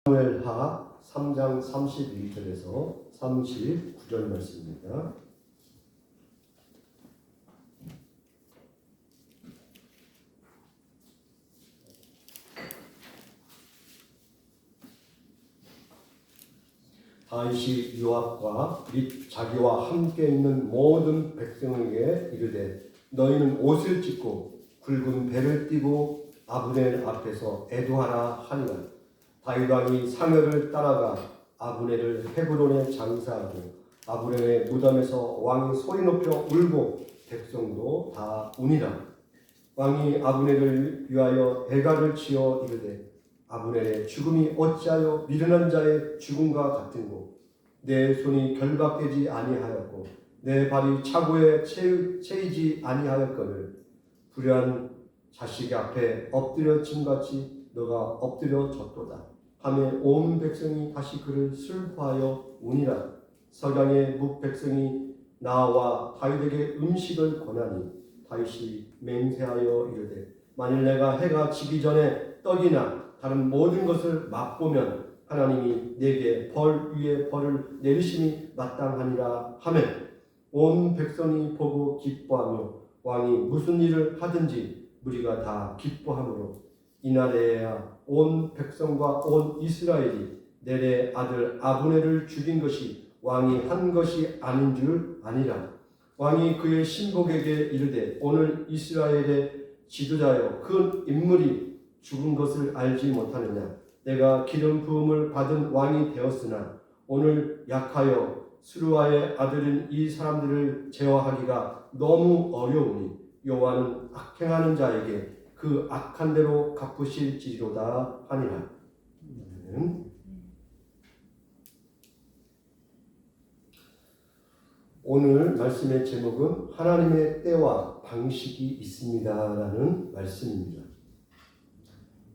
사무엘하 3장 32절에서 39절 말씀입니다. 다윗이 요압과 및 자기와 함께 있는 모든 백성에게 이르되 너희는 옷을 찢고 굵은 배를 띠고 아브넬 앞에서 애도하라 하니라. 다윗 왕이 사면을 따라가 아브넬을 헤브론에 장사하고 아브넬의 무덤에서 왕이 소리 높여 울고 백성도 다 우니라. 왕이 아브넬을 위하여 애가를 지어 이르되 아브넬의 죽음이 어찌하여 미련한 자의 죽음과 같은고 내 손이 결박되지 아니하였고 내 발이 차고에 채이지 아니하였거늘 불의한 자식 앞에 엎드려짐같이 너가 엎드려졌도다 하며 온 백성이 다시 그를 슬퍼하여 우니라. 석양의 묵백성이 나와 다윗에게 음식을 권하니 다윗이 맹세하여 이르되 만일 내가 해가 지기 전에 떡이나 다른 모든 것을 맛보면 하나님이 내게 벌 위에 벌을 내리심이 마땅하니라 하며 온 백성이 보고 기뻐하며 왕이 무슨 일을 하든지 무리가 다 기뻐하므로 이날에야 온 백성과 온 이스라엘이 넬의 아들 아브넬을 죽인 것이 왕이 한 것이 아닌 줄 아니라. 왕이 그의 신복에게 이르되 오늘 이스라엘의 지도자여 그 인물이 죽은 것을 알지 못하느냐. 내가 기름 부음을 받은 왕이 되었으나 오늘 약하여 스루아의 아들인 이 사람들을 제어하기가 너무 어려우니 여호와는 악행하는 자에게 그 악한 대로 갚으실지로다 하니라. 오늘 말씀의 제목은 하나님의 때와 방식이 있습니다라는 말씀입니다.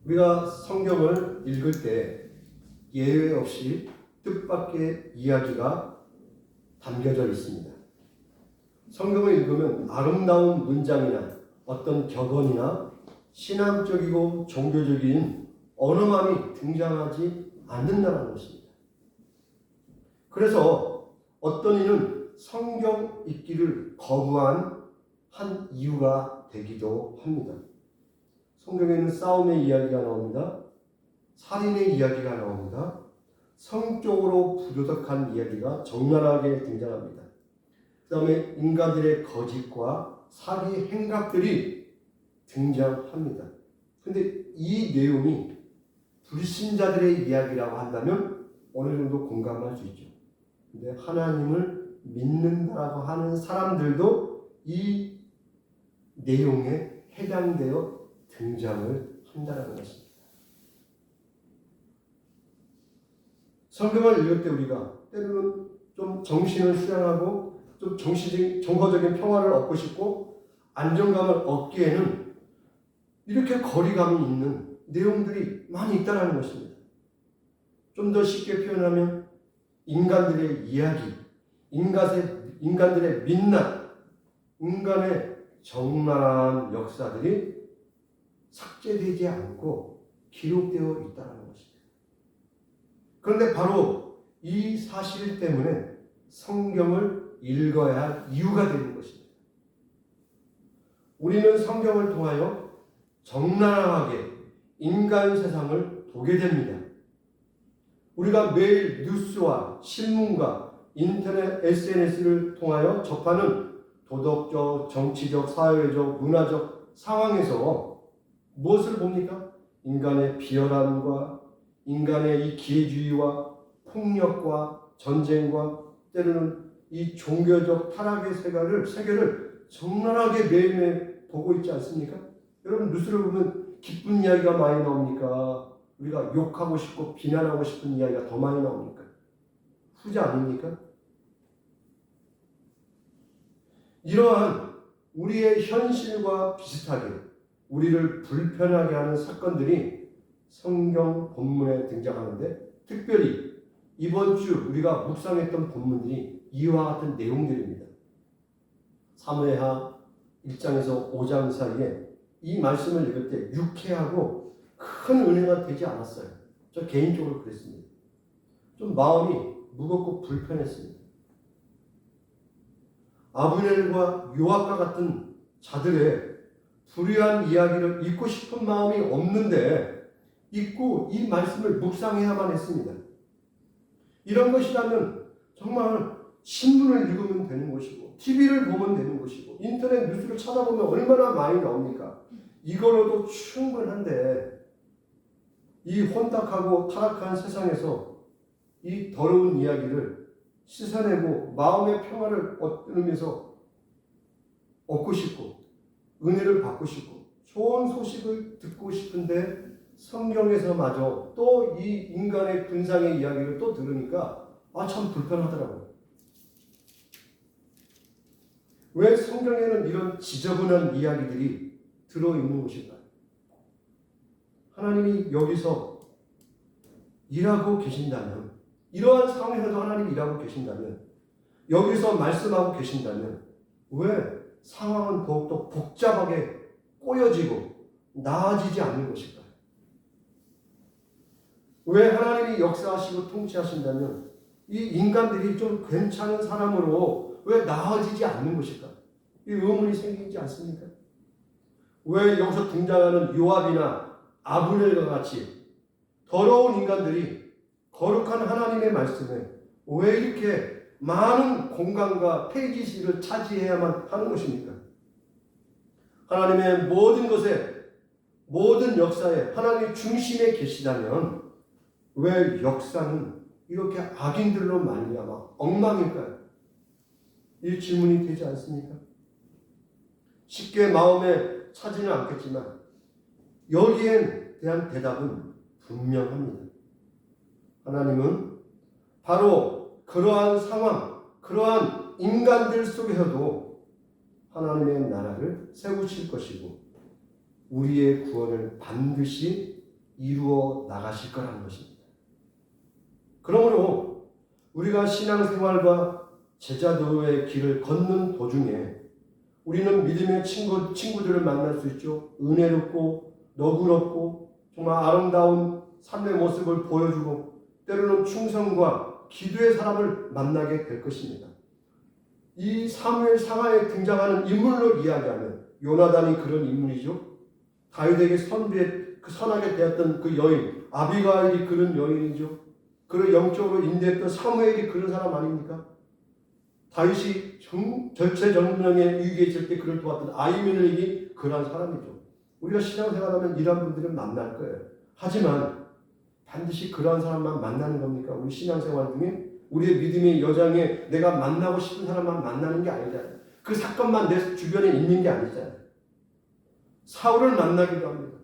우리가 성경을 읽을 때 예외 없이 뜻밖의 이야기가 담겨져 있습니다. 성경을 읽으면 아름다운 문장이나 어떤 격언이나 신앙적이고 종교적인 언어만이 등장하지 않는다는 것입니다. 그래서 어떤 이는 성경 읽기를 거부한 한 이유가 되기도 합니다. 성경에는 싸움의 이야기가 나옵니다. 살인의 이야기가 나옵니다. 성적으로 부도덕한 이야기가 적나라하게 등장합니다. 그 다음에 인간들의 거짓과 사기 행각들이 등장합니다. 그런데 이 내용이 불신자들의 이야기라고 한다면 어느 정도 공감할 수 있죠. 그런데 하나님을 믿는다고 하는 사람들도 이 내용에 해당되어 등장을 한다는 것입니다. 성경을 읽을 때 우리가 때로는 좀 정신을 수양하고 좀 정서적인 평화를 얻고 싶고 안정감을 얻기에는 이렇게 거리감이 있는 내용들이 많이 있다는 것입니다. 좀 더 쉽게 표현하면 인간들의 이야기, 인간들의 민낯, 인간의 적나라한 역사들이 삭제되지 않고 기록되어 있다는 것입니다. 그런데 바로 이 사실 때문에 성경을 읽어야 할 이유가 되는 것입니다. 우리는 성경을 통하여 적나라하게 인간 세상을 보게 됩니다. 우리가 매일 뉴스와 신문과 인터넷, SNS를 통하여 접하는 도덕적, 정치적, 사회적, 문화적 상황에서 무엇을 봅니까? 인간의 비열함과 인간의 이 기회주의와 폭력과 전쟁과 때로는 이 종교적 타락의 세계를 적나라하게 매일매일 보고 있지 않습니까? 여러분 뉴스를 보면 기쁜 이야기가 많이 나옵니까? 우리가 욕하고 싶고 비난하고 싶은 이야기가 더 많이 나옵니까? 후자 아닙니까? 이러한 우리의 현실과 비슷하게 우리를 불편하게 하는 사건들이 성경 본문에 등장하는데 특별히 이번 주 우리가 묵상했던 본문들이 이와 같은 내용들입니다. 사무엘하 1장에서 5장 사이에 이 말씀을 읽을 때 유쾌하고 큰 은혜가 되지 않았어요. 저 개인적으로 그랬습니다. 좀 마음이 무겁고 불편했습니다. 아브넬과 요압과 같은 자들의 불의한 이야기를 읽고 싶은 마음이 없는데 읽고 이 말씀을 묵상해야만 했습니다. 이런 것이라면 정말 신문을 읽으면 되는 것이고 TV를 보면 되는 것이고 인터넷 뉴스를 찾아보면 얼마나 많이 나옵니까? 이걸로도 충분한데 이 혼탁하고 타락한 세상에서 이 더러운 이야기를 씻어내고 마음의 평화를 얻으면서 얻고 싶고 은혜를 받고 싶고 좋은 소식을 듣고 싶은데 성경에서마저 또 이 인간의 군상의 이야기를 또 들으니까 참 불편하더라고요. 왜 성경에는 이런 지저분한 이야기들이 들어있는 것일까요? 하나님이 여기서 일하고 계신다면, 이러한 상황에서도 하나님이 일하고 계신다면, 여기서 말씀하고 계신다면 왜 상황은 더욱더 복잡하게 꼬여지고 나아지지 않는 것일까요? 왜 하나님이 역사하시고 통치하신다면 이 인간들이 좀 괜찮은 사람으로 왜 나아지지 않는 것일까? 이 의문이 생기지 않습니까? 왜 여기서 등장하는 요압이나 아브넬과 같이 더러운 인간들이 거룩한 하나님의 말씀에 왜 이렇게 많은 공간과 페이지를 차지해야만 하는 것입니까? 하나님의 모든 것에, 모든 역사에 하나님의 중심에 계시다면 왜 역사는 이렇게 악인들로 말미암아 엉망일까요? 이 질문이 되지 않습니까? 쉽게 마음에 차지는 않겠지만 여기에 대한 대답은 분명합니다. 하나님은 바로 그러한 상황, 그러한 인간들 속에서도 하나님의 나라를 세우실 것이고 우리의 구원을 반드시 이루어 나가실 거라는 것입니다. 그러므로 우리가 신앙생활과 제자도의 길을 걷는 도중에 우리는 믿음의 친구들을 만날 수 있죠. 은혜롭고 너그럽고 정말 아름다운 삶의 모습을 보여주고 때로는 충성과 기도의 사람을 만나게 될 것입니다. 이 사무엘 상하에 등장하는 인물로 이야기하면 요나단이 그런 인물이죠. 다윗에게 선하게 되었던 그 여인 아비가일이 그런 여인이죠. 그를 영적으로 인도했던 사무엘이 그런 사람 아닙니까? 다윗이 절체절명의 위기에 있을 때 그를 도왔던 아히멜렉이 그런 사람이죠. 우리가 신앙생활하면 이런 분들은 만날 거예요. 하지만 반드시 그런 사람만 만나는 겁니까? 우리 신앙생활 중에 우리의 믿음의 여정에 내가 만나고 싶은 사람만 만나는 게 아니잖아요. 그 사건만 내 주변에 있는 게 아니잖아요. 사울을 만나기도 합니다.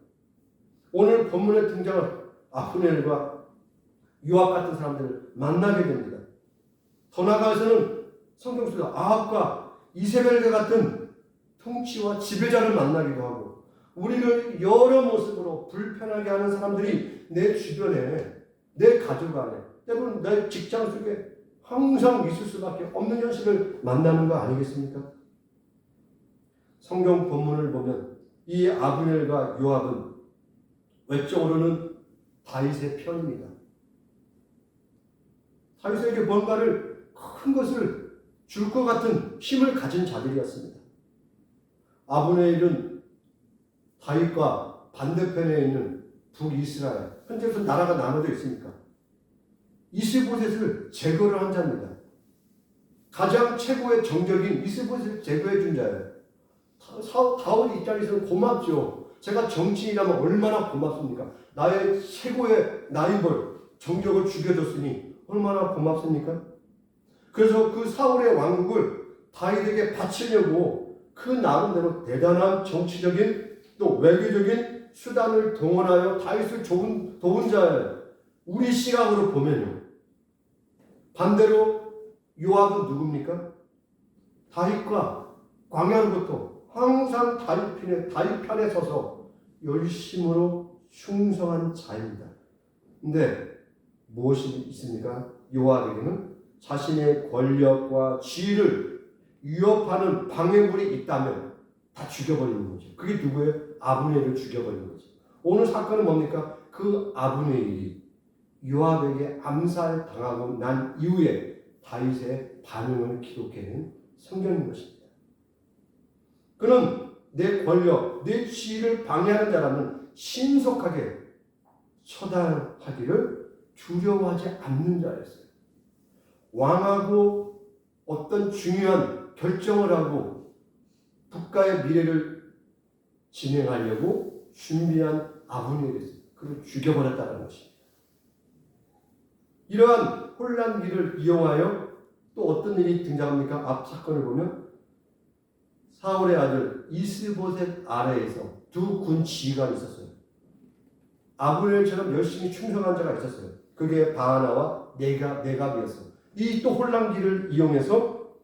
오늘 본문에 등장한 아브넬과 요압 같은 사람들을 만나게 됩니다. 더 나아가서는 성경 속에서 아합과 이세벨과 같은 통치와 지배자를 만나기도 하고 우리를 여러 모습으로 불편하게 하는 사람들이 내 주변에, 내 가족 안에, 때로는 내 직장 속에 항상 있을 수밖에 없는 현실을 만나는 거 아니겠습니까? 성경 본문을 보면 이 아브넬과 요압은 외적으로는 다윗의 편입니다. 다윗에게 뭔가를 큰 것을 줄 것 같은 힘을 가진 자들이었습니다. 아브넬은 다윗과 반대편에 있는 북이스라엘, 현재 무슨 나라가 나눠져 있습니까? 이스보셋을 제거를 한 자입니다. 가장 최고의 정적인 이스보셋을 제거해 준 자예요. 다윗 입장에서는 고맙죠. 제가 정치인이라면 얼마나 고맙습니까? 나의 최고의 라이벌 정적을 죽여줬으니 얼마나 고맙습니까? 그래서 그 사울의 왕국을 다윗에게 바치려고 그 나름대로 대단한 정치적인 또 외교적인 수단을 동원하여 다윗을 도운 자예요. 우리 시각으로 보면요. 반대로 요압은 누굽니까? 다윗과 광야로부터 항상 다윗 편에 서서 열심으로 충성한 자입니다. 근데 무엇이 있습니까? 요압에게는 자신의 권력과 지위를 위협하는 방해물이 있다면 다 죽여버리는 거죠. 그게 누구예요? 아브넬을 죽여버리는 거죠. 오늘 사건은 뭡니까? 그 아브넬이 요압에게 암살당하고 난 이후에 다윗의 반응을 기록해낸 성경인 것입니다. 그는 내 권력, 내 지위를 방해하는 자라면 신속하게 처단하기를 두려워하지 않는 자였어요. 왕하고 어떤 중요한 결정을 하고 국가의 미래를 진행하려고 준비한 아브넬이었어요. 그를 죽여버렸다는 것입니다. 이러한 혼란기를 이용하여 또 어떤 일이 등장합니까? 앞 사건을 보면 사울의 아들 이스보셋 아래에서 두 군 지휘관이 있었어요. 아브넬처럼 열심히 충성한 자가 있었어요. 그게 바하나와 네갑이었어요. 이 또 혼란기를 이용해서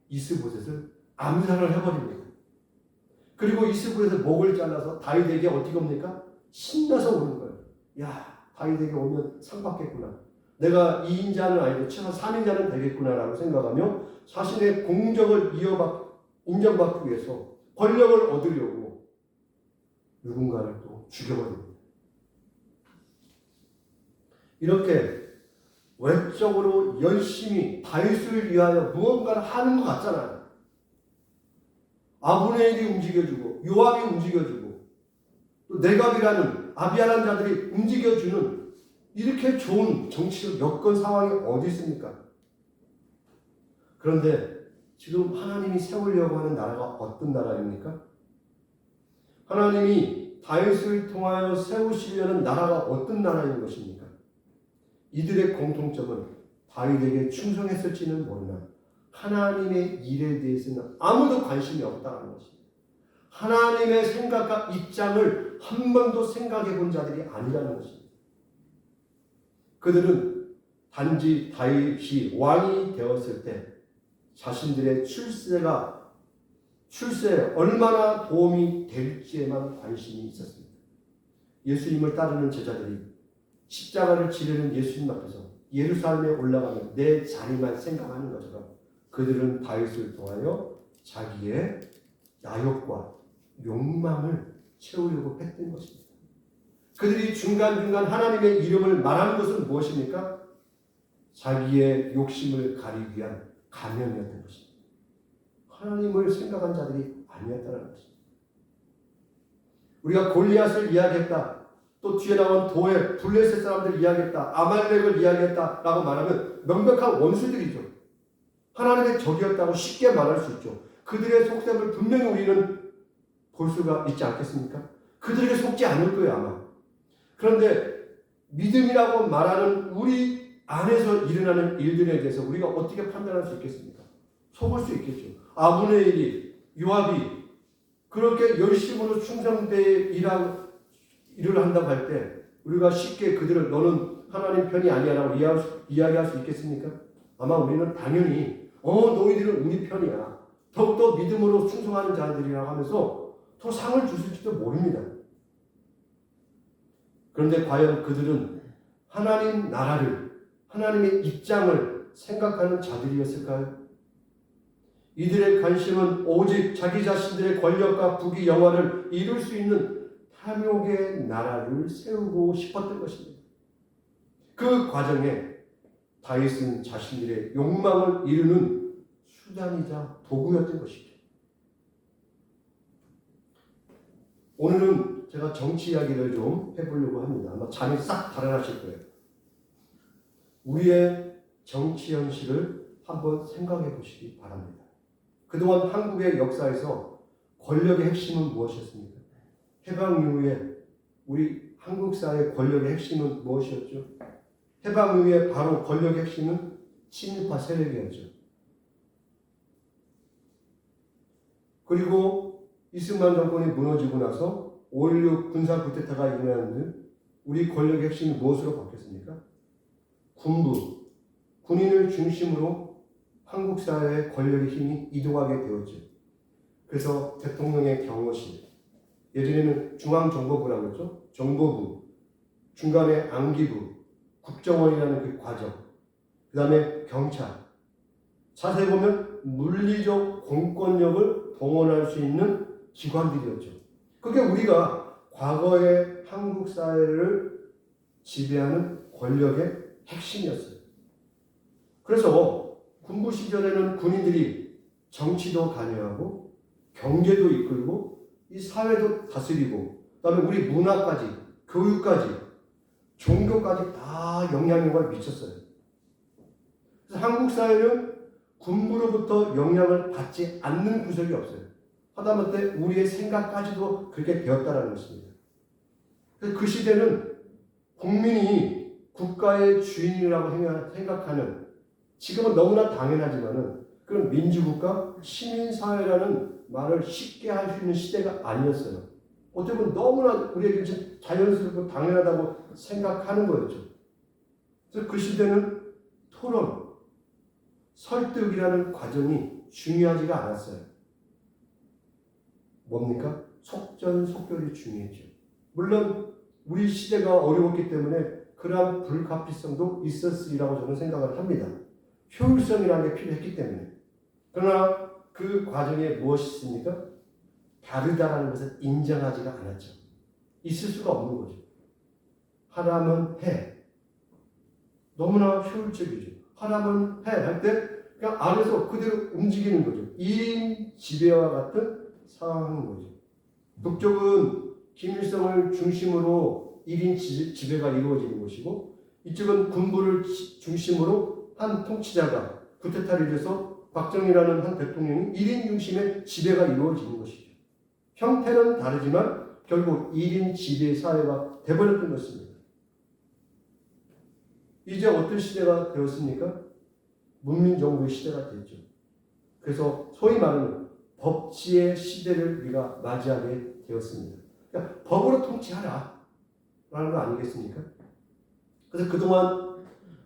이스보셋을 암살을 해버립니다. 그리고 이스보셋의 목을 잘라서 다윗에게 어떻게 옵니까? 신나서 오는 거예요. 야, 다윗에게 오면 상 받겠구나. 내가 2인자는 아니고 최소 3인자는 되겠구나라고 생각하며 자신의 공적을 인정받기 위해서 권력을 얻으려고 누군가를 또 죽여버립니다. 이렇게 외적으로 열심히 다윗을 위하여 무언가를 하는 것 같잖아요. 아브넬이 움직여주고 요압이 움직여주고 또 네갑이라는 아비아라는 자들이 움직여주는 이렇게 좋은 정치적 여건 상황이 어디 있습니까? 그런데 지금 하나님이 세우려고 하는 나라가 어떤 나라입니까? 하나님이 다윗을 통하여 세우시려는 나라가 어떤 나라인 것입니까? 이들의 공통점은 다윗에게 충성했을지는 모르나 하나님의 일에 대해서는 아무도 관심이 없다는 것입니다. 하나님의 생각과 입장을 한 번도 생각해 본 자들이 아니라는 것입니다. 그들은 단지 다윗이 왕이 되었을 때 자신들의 출세에 얼마나 도움이 될지에만 관심이 있었습니다. 예수님을 따르는 제자들이 십자가를 지르는 예수님 앞에서 예루살렘에 올라가면 내 자리만 생각하는 것처럼 그들은 다윗을 통하여 자기의 야욕과 욕망을 채우려고 했던 것입니다. 그들이 중간중간 하나님의 이름을 말하는 것은 무엇입니까? 자기의 욕심을 가리기 위한 가면이었던 것입니다. 하나님을 생각한 자들이 아니었다는 것입니다. 우리가 골리앗을 이야기했다. 또 뒤에 나온 도액, 블레셋 사람들을 이야기했다. 아말렉을 이야기했다라고 말하면 명백한 원수들이죠. 하나님의 적이었다고 쉽게 말할 수 있죠. 그들의 속셈을 분명히 우리는 볼 수가 있지 않겠습니까? 그들에게 속지 않을 거예요, 아마. 그런데 믿음이라고 말하는 우리 안에서 일어나는 일들에 대해서 우리가 어떻게 판단할 수 있겠습니까? 속을 수 있겠죠. 아브넬이, 요압이 그렇게 열심으로 충성되어 일을 한다고 할 때 우리가 쉽게 그들을 너는 하나님 편이 아니야라고 이야기할 수 있겠습니까? 아마 우리는 당연히 너희들은 우리 편이야. 더욱더 믿음으로 충성하는 자들이라고 하면서 더 상을 주실지도 모릅니다. 그런데 과연 그들은 하나님 나라를, 하나님의 입장을 생각하는 자들이었을까요? 이들의 관심은 오직 자기 자신들의 권력과 부귀 영화를 이룰 수 있는 탐욕의 나라를 세우고 싶었던 것입니다. 그 과정에 다윗은 자신들의 욕망을 이루는 수단이자 도구였던 것이죠. 오늘은 제가 정치 이야기를 좀 해보려고 합니다. 아마 잠이 싹 달아나실 거예요. 우리의 정치 현실을 한번 생각해 보시기 바랍니다. 그동안 한국의 역사에서 권력의 핵심은 무엇이었습니까? 해방 이후에 우리 한국 사회의 권력의 핵심은 무엇이었죠? 해방 이후에 바로 권력의 핵심은 친일파 세력이었죠. 그리고 이승만 정권이 무너지고 나서 5.16 군사 쿠데타가 일어났는데 우리 권력의 핵심이 무엇으로 바뀌었습니까? 군부, 군인을 중심으로 한국 사회의 권력의 힘이 이동하게 되었죠. 그래서 대통령의 경호실, 예전에는 중앙정보부라고 했죠. 정보부, 중간에 안기부, 국정원이라는 그 과정, 그 다음에 경찰. 자세히 보면 물리적 공권력을 동원할 수 있는 기관들이었죠. 그게 우리가 과거의 한국 사회를 지배하는 권력의 핵심이었어요. 그래서 군부 시절에는 군인들이 정치도 관여하고 경제도 이끌고 이 사회도 다스리고 그다음에 우리 문화까지 교육까지 종교까지 다 영향력을 미쳤어요. 그래서 한국 사회는 군부로부터 영향을 받지 않는 구석이 없어요. 하다못해 우리의 생각까지도 그렇게 되었다는 것입니다. 그래서 그 시대는 국민이 국가의 주인이라고 생각하는, 지금은 너무나 당연하지만은 그런 민주국가, 시민사회라는 말을 쉽게 할 수 있는 시대가 아니었어요. 어떻게 보면 너무나 우리에게 자연스럽고 당연하다고 생각하는 거였죠. 그래서 그 시대는 토론, 설득이라는 과정이 중요하지가 않았어요. 뭡니까? 속전속결이 중요했죠. 물론 우리 시대가 어려웠기 때문에 그러한 불가피성도 있었으리라고 저는 생각을 합니다. 효율성이라는 게 필요했기 때문에. 그러나 그 과정에 무엇이 있습니까? 다르다라는 것을 인정하지가 않았죠. 있을 수가 없는 거죠. 하라면 해. 너무나 효율적이죠. 하라면 해 할 때 그냥 안에서 그대로 움직이는 거죠. 1인 지배와 같은 상황인 거죠. 북쪽은 김일성을 중심으로 1인 지배가 이루어지는 것이고, 이쪽은 군부를 중심으로 한 통치자가 쿠데타를 일어서 박정희라는 한 대통령이 1인 중심의 지배가 이루어지는 것이죠. 형태는 다르지만 결국 1인 지배 사회가 되어버렸던 것입니다. 이제 어떤 시대가 되었습니까? 문민정부의 시대가 됐죠. 그래서 소위 말하는 법치의 시대를 우리가 맞이하게 되었습니다. 그러니까 법으로 통치하라 라는 거 아니겠습니까? 그래서 그동안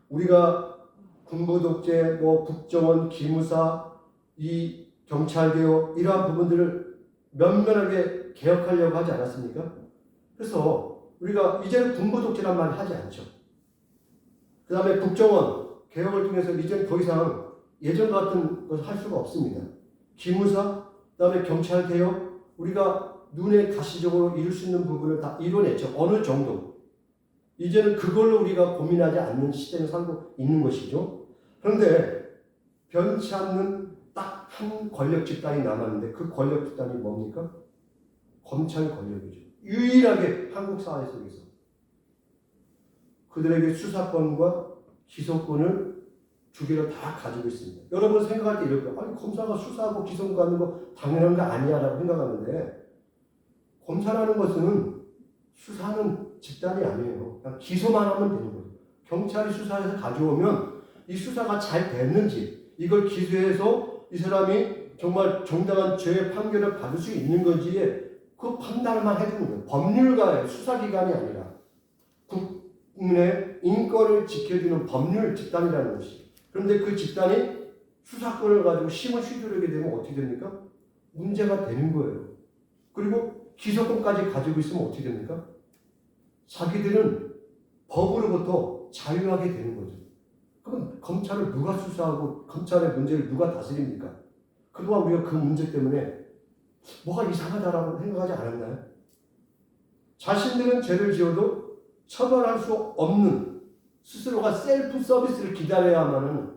우리가 군부 독재, 국정원, 기무사, 이 경찰개혁 이러한 부분들을 면면하게 개혁하려고 하지 않았습니까? 그래서 우리가 이제는 군부 독재란 말을 하지 않죠. 그 다음에 국정원 개혁을 통해서 이제는 더 이상 예전 같은 것을 할 수가 없습니다. 기무사, 그 다음에 경찰개혁, 우리가 눈에 가시적으로 이룰 수 있는 부분을 다 이뤄냈죠. 어느 정도. 이제는 그걸로 우리가 고민하지 않는 시대에 살고 있는 것이죠. 그런데 변치 않는 딱 한 권력 집단이 남았는데 그 권력 집단이 뭡니까? 검찰 권력이죠. 유일하게 한국 사회 속에서 그들에게 수사권과 기소권을 두 개를 다 가지고 있습니다. 여러분 생각할 때 이럴 거예요. 아니 검사가 수사하고 기소권 갖는 거 당연한 거 아니야 라고 생각하는데, 검사라는 것은 수사하는 집단이 아니에요. 그냥 기소만 하면 되는 거예요. 경찰이 수사해서 가져오면 이 수사가 잘 됐는지, 이걸 기소해서 이 사람이 정말 정당한 죄의 판결을 받을 수 있는 건지에 그 판단만 해주는 거예요. 법률가의 수사기관이 아니라 국민의 인권을 지켜주는 법률 집단이라는 것이죠. 그런데 그 집단이 수사권을 가지고 힘을 휘두르게 되면 어떻게 됩니까? 문제가 되는 거예요. 그리고 기소권까지 가지고 있으면 어떻게 됩니까? 자기들은 법으로부터 자유하게 되는 거죠. 그럼 검찰을 누가 수사하고 검찰의 문제를 누가 다스립니까? 그동안 우리가 그 문제 때문에 뭐가 이상하다라고 생각하지 않았나요? 자신들은 죄를 지어도 처벌할 수 없는, 스스로가 셀프 서비스를 기다려야만 하는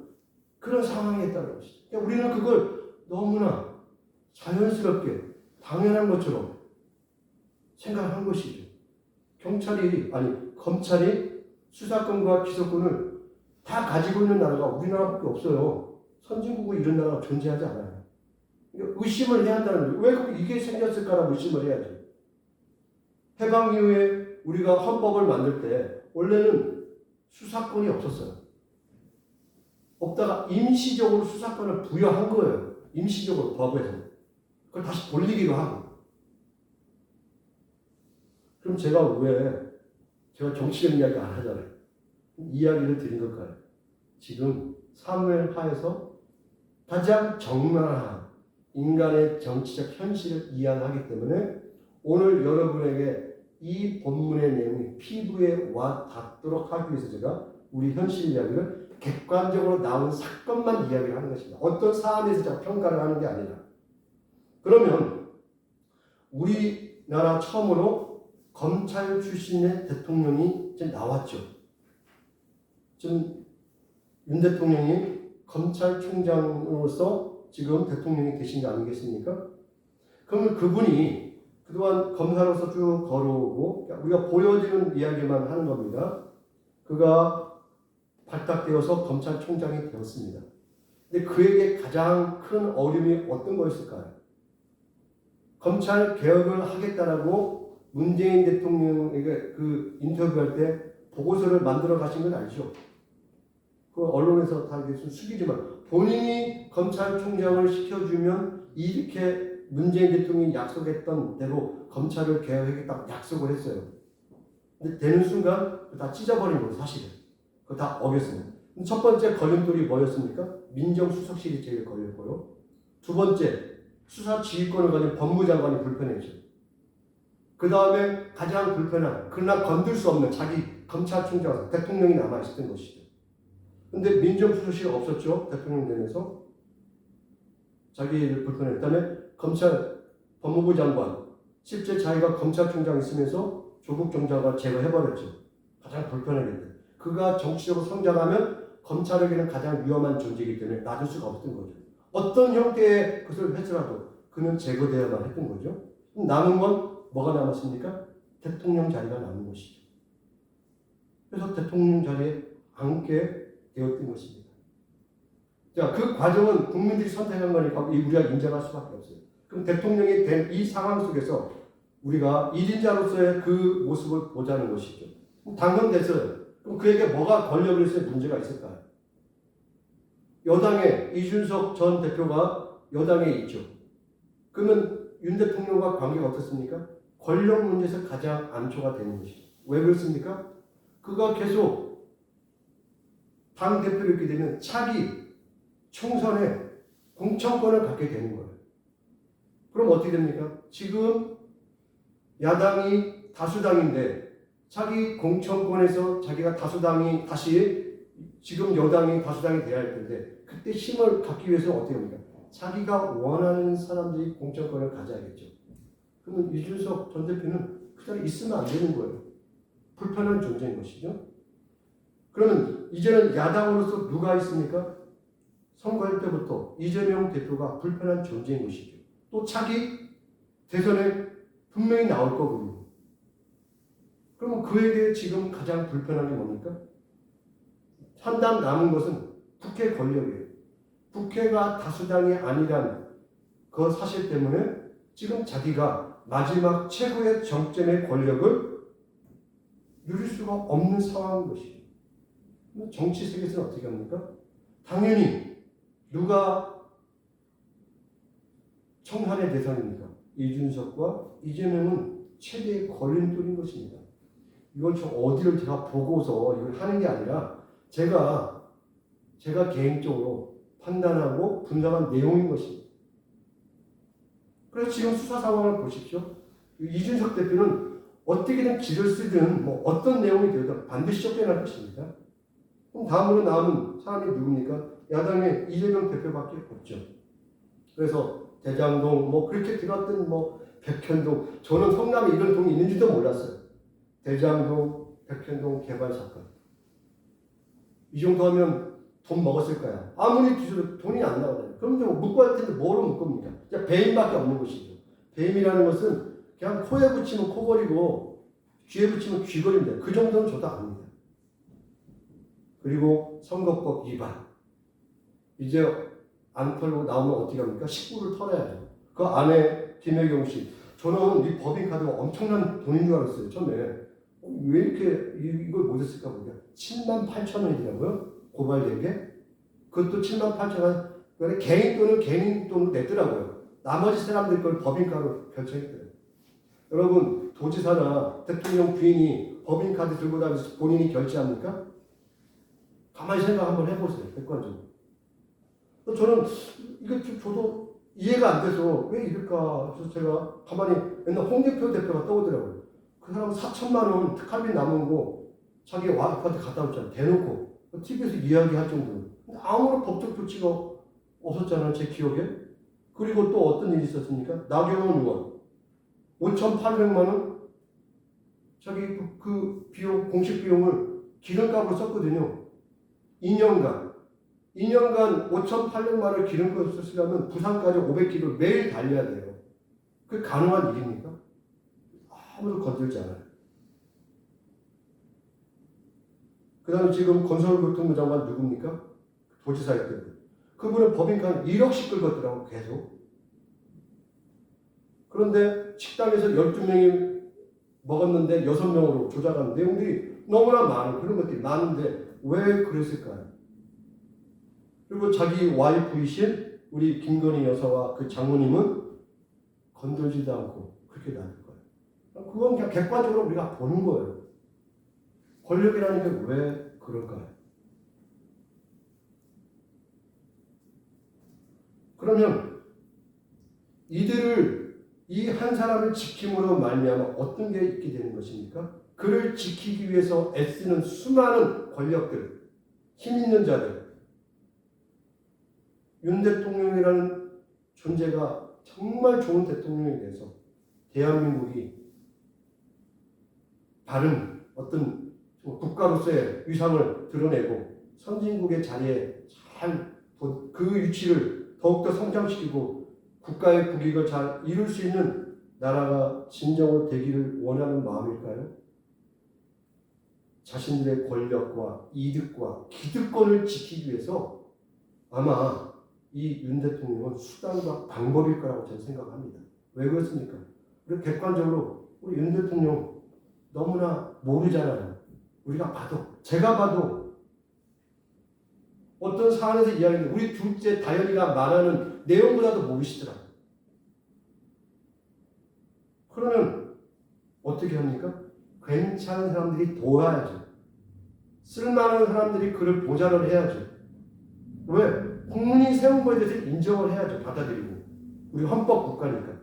그런 상황에 있다는 것이죠. 그러니까 우리는 그걸 너무나 자연스럽게 당연한 것처럼 생각한 것이죠. 검찰이 수사권과 기소권을 다 가지고 있는 나라가 우리나라밖에 없어요. 선진국은 이런 나라가 존재하지 않아요. 그러니까 의심을 해야 한다는 거예요. 왜 이게 생겼을까라고 의심을 해야죠. 해방 이후에 우리가 헌법을 만들 때 원래는 수사권이 없었어요. 없다가 임시적으로 수사권을 부여한 거예요. 임시적으로 법에서. 그걸 다시 돌리기로 하고. 그럼 제가 정치적 이야기 안 하잖아요. 이야기를 드린 걸까요? 지금 사무엘 하에서 가장 적나라한 인간의 정치적 현실을 이야기하기 때문에 오늘 여러분에게 이 본문의 내용이 피부에 와 닿도록 하기 위해서 제가 우리 현실 이야기를 객관적으로 나온 사건만 이야기를 하는 것입니다. 어떤 사안에서 제가 평가를 하는 게 아니라. 그러면 우리나라 처음으로 검찰 출신의 대통령이 이제 나왔죠. 지금 윤 대통령이 검찰총장으로서 지금 대통령이 되신 게 아니겠습니까? 그러면 그분이 그동안 검사로서 쭉 걸어오고 우리가 보여지는 이야기만 하는 겁니다. 그가 발탁되어서 검찰총장이 되었습니다. 근데 그에게 가장 큰 어려움이 어떤 거였을까요? 검찰 개혁을 하겠다라고 문재인 대통령에게 그 인터뷰할 때 보고서를 만들어 가신 건 알죠? 그 언론에서 다 이렇게 숙이지만 본인이 검찰총장을 시켜주면 이렇게 문재인 대통령이 약속했던 대로 검찰을 개혁하겠다고 약속을 했어요. 근데 되는 순간 다 찢어버린 거예요, 사실은. 그거 다 어겼습니다. 첫 번째 걸림돌이 뭐였습니까? 민정수석실이 제일 걸렸고요. 두 번째, 수사지휘권을 가진 법무장관이 불편했죠. 그 다음에 가장 불편한, 그러나 건들 수 없는 자기 검찰총장, 대통령이 남아있었던 것이죠. 근데 민정수석실이 없었죠. 대통령 되면서. 자기를 불편했기 때문에 검찰, 법무부 장관, 실제 자기가 검찰총장 있으면서 조국 전 장관 제거해버렸죠. 가장 불편하겠다. 그가 정치적으로 성장하면 검찰에게는 가장 위험한 존재이기 때문에 놔둘 수가 없던 거죠. 어떤 형태의 것을 했더라도 그는 제거되어야만 했던 거죠. 남은 건 뭐가 남았습니까? 대통령 자리가 남은 것이죠. 그래서 대통령 자리에 앉게 되었던 것입니다. 자, 그 과정은 국민들이 선택한 거니까 우리가 인정할 수밖에 없어요. 그럼 대통령이 된 이 상황 속에서 우리가 1인자로서의 그 모습을 보자는 것이죠. 당선됐어요. 그럼 그에게 뭐가 권력을 해서 문제가 있을까요? 여당의 이준석 전 대표가 여당에 있죠. 그러면 윤 대통령과 관계가 어떻습니까? 권력 문제에서 가장 암초가 되는 것이죠. 왜 그렇습니까? 그가 계속 당대표를 이렇게 되면 차기 총선에 공천권을 갖게 되는 거예요. 그럼 어떻게 됩니까? 지금 야당이 다수당인데 자기 공천권에서 자기가 다수당이 다시 지금 여당이 다수당이 돼야 할 텐데 그때 힘을 갖기 위해서 어떻게 합니까? 자기가 원하는 사람들이 공천권을 가져야겠죠. 그러면 이준석 전 대표는 그 자리에 있으면 안 되는 거예요. 불편한 존재인 것이죠. 그러면 이제는 야당으로서 누가 있습니까? 선거할 때부터 이재명 대표가 불편한 존재인 것이죠. 또 차기 대선에 분명히 나올 거거든요. 그러면 그에게 지금 가장 불편한 게 뭡니까? 한당 남은 것은 국회 권력이에요. 국회가 다수당이 아니란 그 사실 때문에 지금 자기가 마지막 최고의 정점의 권력을 누릴 수가 없는 상황인 것이죠. 정치 세계에서는 어떻게 합니까? 당연히 누가 청산의 대상입니까? 이준석과 이재명은 최대의 걸림돌인 것입니다. 이걸 저 어디를 제가 보고서 이걸 하는 게 아니라 제가 개인적으로 판단하고 분석한 내용인 것입니다. 그래서 지금 수사 상황을 보십시오. 이준석 대표는 어떻게든 길을 쓰든 뭐 어떤 내용이 되든 반드시 쫓겨날 것입니다. 그럼 다음으로 남은 사람이 누굽니까? 야당의 이재명 대표밖에 없죠. 그래서 대장동 뭐 그렇게 들었던 뭐 백현동, 저는 성남에 이런 동이 있는지도 몰랐어요. 대장동, 백현동 개발 사건. 이 정도 하면 돈 먹었을 거야. 아무리 뒤져도 돈이 안 나오잖아요. 그럼 좀 묶고 할 텐데 뭐로 묶습니까? 그냥 배임밖에 없는 것이죠. 배임이라는 것은 그냥 코에 붙이면 코걸이고 귀에 붙이면 귀걸입니다. 그 정도는 저도 압니다. 그리고 선거법 위반. 이제 안 털고 나오면 어떻게 합니까? 식구를 털어야죠. 그 안에 김혜경 씨. 저는 이 법인카드가 엄청난 돈인 줄 알았어요. 처음에. 왜 이렇게 이걸 못했을까 보니까 78,000원이더라고요. 고발된 게. 그것도 78,000원. 개인 돈을 냈더라고요. 나머지 사람들 걸 법인카드로 결정했더라고요. 여러분, 도지사나 대통령 부인이 법인카드 들고 다니면서 본인이 결제합니까? 가만히 생각 한번 해보세요. 객관적으로. 저는 저도 이해가 안 돼서 왜 이럴까. 그래서 제가 가만히 옛날 홍대표 대표가 떠오더라고요. 그 사람 4천만 원 특활비 남은 거 자기 와이프한테 갖다 줬잖아요. 대놓고 TV에서 이야기할 정도로. 아무런 법적 조치가 없었잖아요. 제 기억에. 그리고 또 어떤 일이 있었습니까? 나경원 의원 5,800만 원 자기 그 비용 공식 비용을 기름값으로 썼거든요. 2년간 5,800만 원을 기름값을 쓰려면 부산까지 500km 매일 달려야 돼요. 그게 가능한 일입니까? 아무도 건들지 않아요. 그 다음에 지금 건설교통부 장관 누굽니까? 도지사였던 그분은 법인카 한 1억씩 긁었더라고 계속. 그런데 식당에서 12명이 먹었는데 6명으로 조작한 내용들이 너무나 많은 그런 것들이 많은데 왜 그랬을까요? 그리고 자기 와이프이신 우리 김건희 여사와 그 장모님은 건들지도 않고 그렇게 놔둘 거예요. 그건 그냥 객관적으로 우리가 보는 거예요. 권력이라는 게 왜 그럴까요? 그러면 이들을 이 한 사람을 지킴으로 말미암아 어떤 게 있게 되는 것입니까? 그를 지키기 위해서 애쓰는 수많은 권력들, 힘 있는 자들. 윤 대통령이라는 존재가 정말 좋은 대통령이 돼서 대한민국이 다른 어떤 국가로서의 위상을 드러내고 선진국의 자리에 잘 그 위치를 더욱더 성장시키고 국가의 국익을 잘 이룰 수 있는 나라가 진정으로 되기를 원하는 마음일까요? 자신들의 권력과 이득과 기득권을 지키기 위해서 아마 이 윤 대통령은 수단과 방법일 거라고 저는 생각합니다. 왜 그렇습니까? 우리 객관적으로 우리 윤 대통령 너무나 모르잖아요. 우리가 봐도, 제가 봐도 어떤 사안에서 이야기하는데 우리 둘째 다현이가 말하는 내용보다도 모르시더라고요. 그러면 어떻게 합니까? 괜찮은 사람들이 도와야죠. 쓸만한 사람들이 그를 보좌를 해야죠. 왜? 국민이 세운 거에 대해서 인정을 해야죠. 받아들이고. 우리 헌법 국가니까.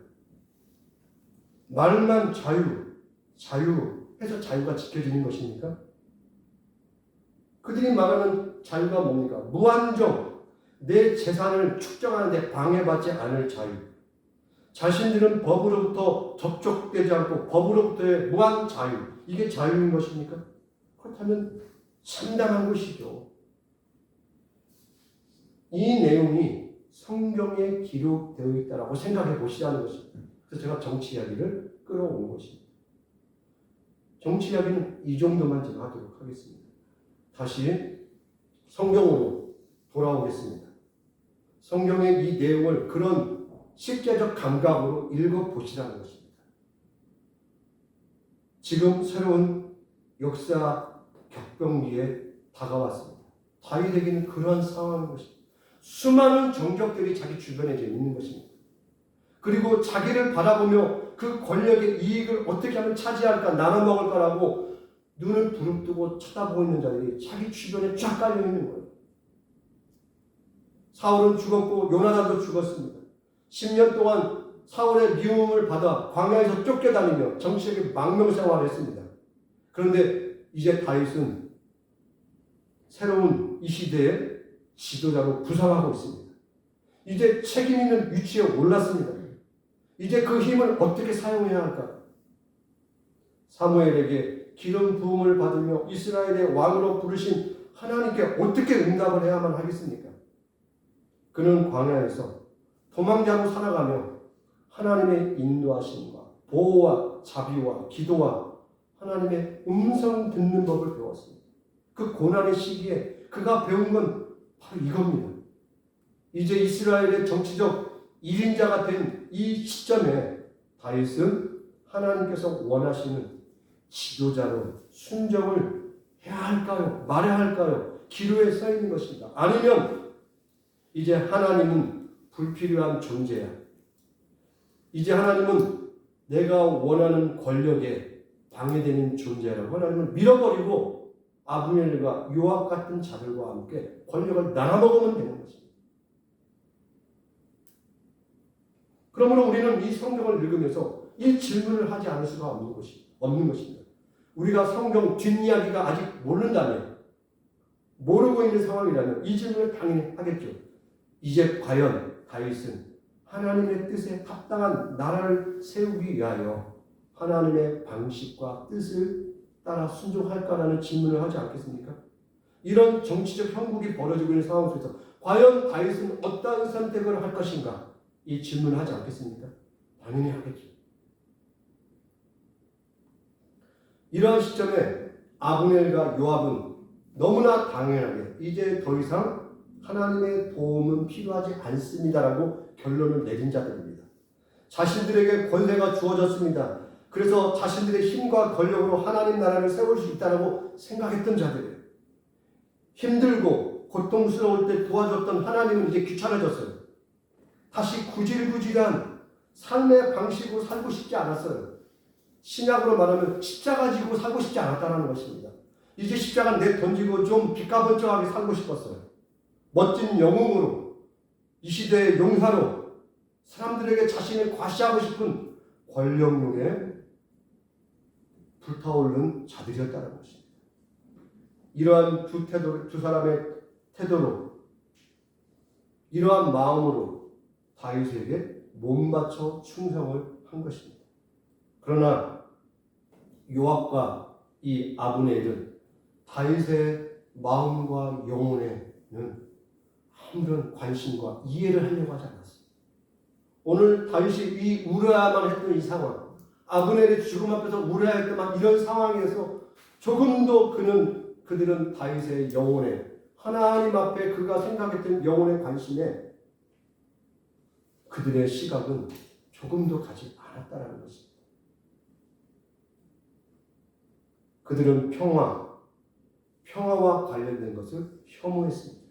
말만 자유해서 자유가 지켜지는 것입니까? 그들이 말하는 자유가 뭡니까? 무한정 내 재산을 축적하는데 방해받지 않을 자유. 자신들은 법으로부터 접촉되지 않고 법으로부터의 무한 자유. 이게 자유인 것입니까? 그렇다면 참담한 것이죠. 이 내용이 성경에 기록되어 있다고 생각해 보시라는 것입니다. 그래서 제가 정치 이야기를 끌어온 것입니다. 정치 이야기는 이 정도만 좀 하도록 하겠습니다. 다시 성경으로 돌아오겠습니다. 성경의 이 내용을 그런 실제적 감각으로 읽어보시라는 것입니다. 지금 새로운 역사 격변기에 다가왔습니다. 다윗에게는 그런 상황인 것입니다. 수많은 정적들이 자기 주변에 있는 것입니다. 그리고 자기를 바라보며 그 권력의 이익을 어떻게 하면 차지할까, 나눠먹을까라고 눈을 부릅뜨고 쳐다보고 있는 자들이 자기 주변에 쫙 깔려 있는 거예요. 사울은 죽었고 요나단도 죽었습니다. 10년 동안 사울의 미움을 받아 광야에서 쫓겨다니며 정치적인 망명생활을 했습니다. 그런데 이제 다윗은 새로운 이 시대의 지도자로 부상하고 있습니다. 이제 책임 있는 위치에 올랐습니다. 이제 그 힘을 어떻게 사용해야 할까? 사무엘에게 기름 부음을 받으며 이스라엘의 왕으로 부르신 하나님께 어떻게 응답을 해야만 하겠습니까? 그는 광야에서 도망자로 살아가며 하나님의 인도하심과 보호와 자비와 기도와 하나님의 음성 듣는 법을 배웠습니다. 그 고난의 시기에 그가 배운 건 바로 이겁니다. 이제 이스라엘의 정치적 1인자가 된 이 시점에 다윗은 하나님께서 원하시는 지도자로 순종을 해야 할까요? 말해야 할까요? 기로에 서 있는 것입니다. 아니면 이제 하나님은 불필요한 존재야. 이제 하나님은 내가 원하는 권력에 방해되는 존재라고 하나님을 밀어버리고 아브넬과 요압 같은 자들과 함께 권력을 나눠먹으면 되는 것입니다. 그러므로 우리는 이 성경을 읽으면서 이 질문을 하지 않을 수가 없는 것입니다. 우리가 성경 뒷이야기가 아직 모른다면, 모르고 있는 상황이라면 이 질문을 당연히 하겠죠. 이제 과연 다윗은 하나님의 뜻에 합당한 나라를 세우기 위하여 하나님의 방식과 뜻을 따라 순종할까라는 질문을 하지 않겠습니까? 이런 정치적 형국이 벌어지고 있는 상황 속에서 과연 다윗은 어떠한 선택을 할 것인가? 이 질문을 하지 않겠습니까? 당연히 하겠죠. 이러한 시점에 아브넬과 요압은 너무나 당연하게 이제 더 이상 하나님의 도움은 필요하지 않습니다라고 결론을 내린 자들입니다. 자신들에게 권세가 주어졌습니다. 그래서 자신들의 힘과 권력으로 하나님 나라를 세울 수 있다고 생각했던 자들이에요. 힘들고 고통스러울 때 도와줬던 하나님은 이제 귀찮아졌어요. 다시 구질구질한 삶의 방식으로 살고 싶지 않았어요. 신약으로 말하면 십자가 지고 살고 싶지 않았다는 것입니다. 이제 십자가 내던지고 좀 빛가번쩍하게 살고 싶었어요. 멋진 영웅으로, 이 시대의 용사로 사람들에게 자신을 과시하고 싶은 권력욕에 불타오르는 자들이었다는 것입니다. 이러한 두 사람의 태도로, 이러한 마음으로 다윗에게 몸바쳐 충성을 한 것입니다. 그러나 요압과 이 아브넬은 다윗의 마음과 영혼에는 아무런 관심과 이해를 하려고 하지 않았습니다. 오늘 다윗이 이 우려야만 했던 이 상황, 아브넬의 죽음 앞에서 우려했던 이런 상황에서 조금도 그들은 다윗의 영혼에, 하나님 앞에 그가 생각했던 영혼의 관심에 그들의 시각은 조금도 가지 않았다는 것입니다. 그들은 평화와 관련된 것을 혐오했습니다.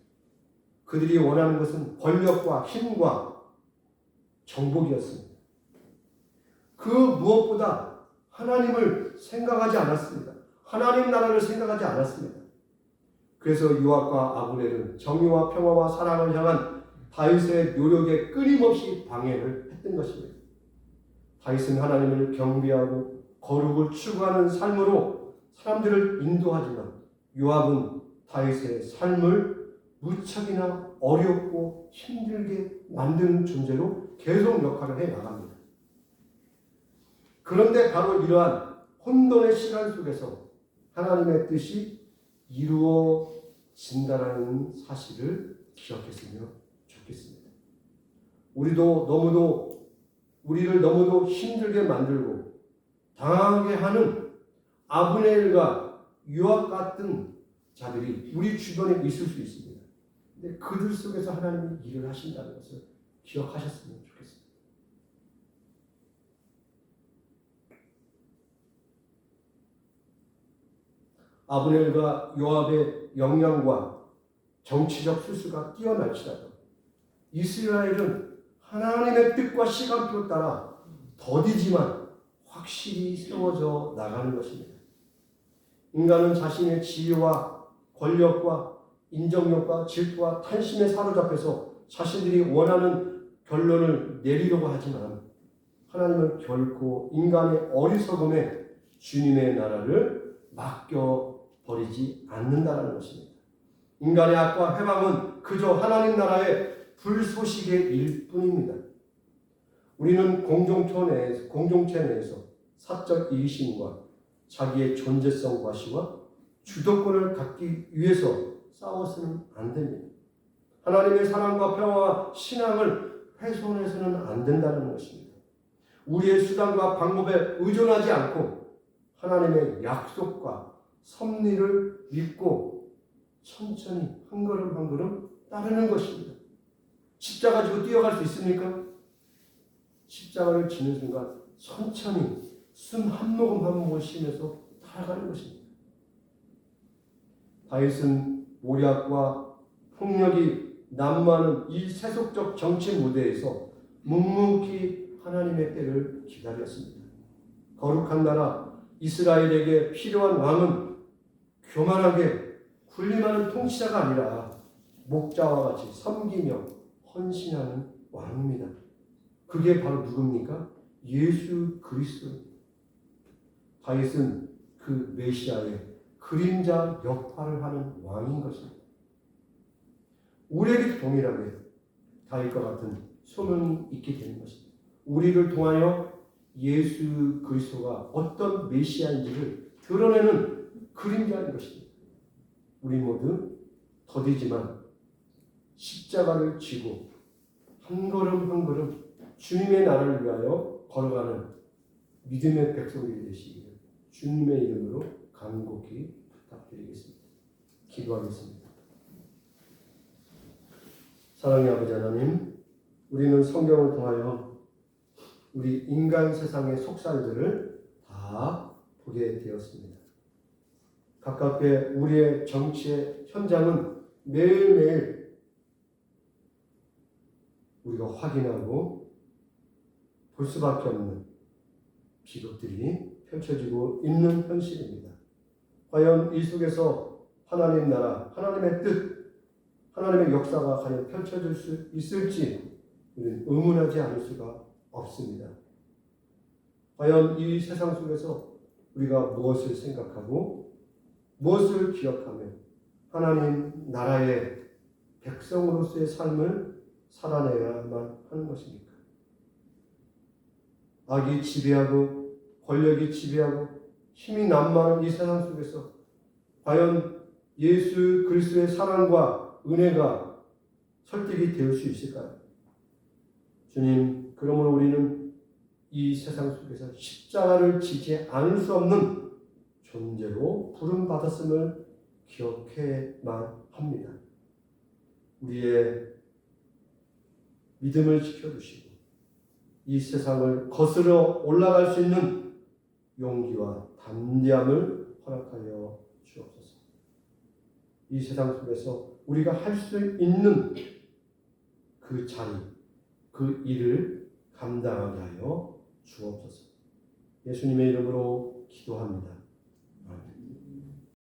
그들이 원하는 것은 권력과 힘과 정복이었습니다. 그 무엇보다 하나님을 생각하지 않았습니다. 하나님 나라를 생각하지 않았습니다. 그래서 요압과 아브넬은 정의와 평화와 사랑을 향한 다윗의 노력에 끊임없이 방해를 했던 것입니다. 다윗은 하나님을 경배하고 거룩을 추구하는 삶으로 사람들을 인도하지만 요압은 다윗의 삶을 무척이나 어렵고 힘들게 만드는 존재로 계속 역할을 해 나갑니다. 그런데 바로 이러한 혼돈의 시간 속에서 하나님의 뜻이 이루어진다는 사실을 기억했으면 좋겠습니다. 우리를 너무도 힘들게 만들고 당하게 하는 아브넬과 요압 같은 자들이 우리 주변에 있을 수 있습니다. 근데 그들 속에서 하나님이 일을 하신다는 것을 기억하셨으면 좋겠습니다. 아브넬과 요압의 역량과 정치적 수수가 뛰어날지라도 이스라엘은 하나님의 뜻과 시간표에 따라 더디지만 확실히 세워져 나가는 것입니다. 인간은 자신의 지혜와 권력과 인정력과 질투와 탐심에 사로잡혀서 자신들이 원하는 결론을 내리려고 하지만 하나님은 결코 인간의 어리석음에 주님의 나라를 맡겨버리지 않는다는 것입니다. 인간의 악과 회방은 그저 하나님 나라의 불소식의 일뿐입니다. 우리는 공동체 내에서 사적 이기심과 자기의 존재성 과시와 주도권을 갖기 위해서 싸워서는 안 됩니다. 하나님의 사랑과 평화와 신앙을 훼손해서는 안 된다는 것입니다. 우리의 수단과 방법에 의존하지 않고 하나님의 약속과 섭리를 믿고 천천히 한 걸음 한 걸음 따르는 것입니다. 십자가 지고 뛰어갈 수 있습니까? 십자가를 지는 순간 천천히 숨 한 모금 한 모금 쉬면서 따라가는 것입니다. 다윗은 모략과 폭력이 난무하는 이 세속적 정치 무대에서 묵묵히 하나님의 때를 기다렸습니다. 거룩한 나라 이스라엘에게 필요한 왕은 교만하게 군림하는 통치자가 아니라 목자와 같이 섬기며 헌신하는 왕입니다. 그게 바로 누굽니까? 예수 그리스도입니다. 다윗은 그 메시아의 그림자 역할을 하는 왕인 것입니다. 우리에게 동일하게 다윗과 같은 소명이 있게 되는 것입니다. 우리를 통하여 예수 그리스도가 어떤 메시아인지를 드러내는 그림자인 것입니다. 우리 모두 더디지만 십자가를 지고 한 걸음 한 걸음 주님의 나라를 위하여 걸어가는 믿음의 백성들이 되시기를 주님의 이름으로 간곡히 부탁드리겠습니다. 기도하겠습니다. 사랑의 아버지 하나님, 우리는 성경을 통하여 우리 인간 세상의 속살들을 다 보게 되었습니다. 가깝게 우리의 정치의 현장은 매일매일 우리가 확인하고 볼 수밖에 없는 비극들이 펼쳐지고 있는 현실입니다. 과연 이 속에서 하나님 나라, 하나님의 뜻, 하나님의 역사가 과연 펼쳐질 수 있을지 우리는 의문하지 않을 수가 없습니다. 과연 이 세상 속에서 우리가 무엇을 생각하고 무엇을 기억하며 하나님 나라의 백성으로서의 삶을 살아내야만 하는 것입니까? 악이 지배하고 권력이 지배하고 힘이 난무하는 이 세상 속에서 과연 예수 그리스도의 사랑과 은혜가 설득이 될 수 있을까요? 주님, 그러므로 우리는 이 세상 속에서 십자가를 지지 않을 수 없는 존재로 부름받았음을 기억해만 합니다. 우리의 믿음을 지켜주시고 이 세상을 거스러 올라갈 수 있는 용기와 담대함을 허락하여 주옵소서. 이 세상 속에서 우리가 할 수 있는 그 자리, 그 일을 감당하게 하여 주옵소서. 예수님의 이름으로 기도합니다.